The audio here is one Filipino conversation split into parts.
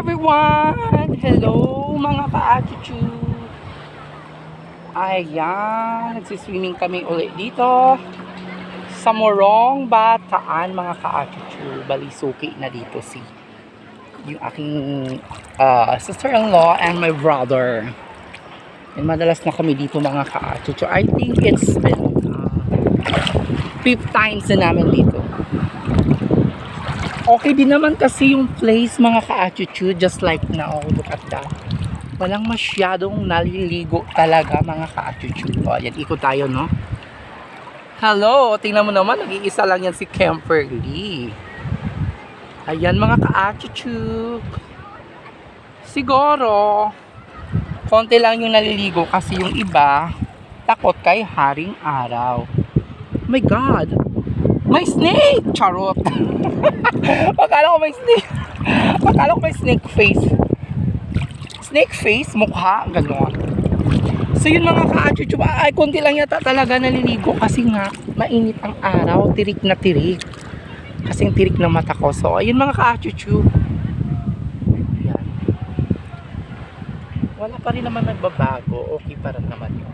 everyone! Hello mga ka-attitude! Ayan, nagsiswimming kami ulit dito sa Morong, Bataan mga ka-attitude. Balisuki na dito yung aking sister-in-law and my brother. And madalas na kami dito mga ka-attitude. I think it's been 5th times na namin dito. Okay din naman kasi yung place mga ka-attitude, just like now, look at that. Walang masyadong naliligo talaga mga ka-attitude. O, ayan, ikot tayo, no? Hello, tingnan mo naman, nag-iisa lang yan si Kimberly. Ayan mga ka-attitude. Siguro, konti lang yung naliligo kasi yung iba, takot kay haring araw. Oh my God! May snake! Charot! Akala ko may snake. Akala ko may snake face. Snake face, mukha, gano'n. So yun mga ka-attitude, ay konti lang yata talaga naliligo kasi nga mainit ang araw, tirik na tirik. Kasing tirik na mata ko. So ayun mga ka-attitude. Yan. Wala pa rin naman nagbabago. Okay pa rin naman yung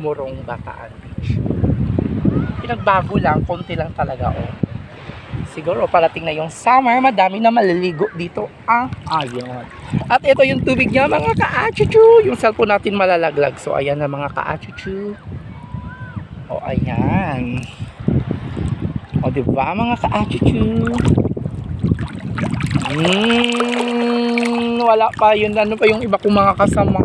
Morong, Bataan Beach. Pinagbago lang, konti lang talaga, oh. Siguro parating na yung summer, madami na maliligo dito. Ayun. At ito yung tubig niya mga ka-attitude. Yung cellphone natin malalaglag. So ayan na mga ka-attitude. O ayan. O diba mga ka-attitude? Wala pa yun. Ano pa yung iba kong mga kasama?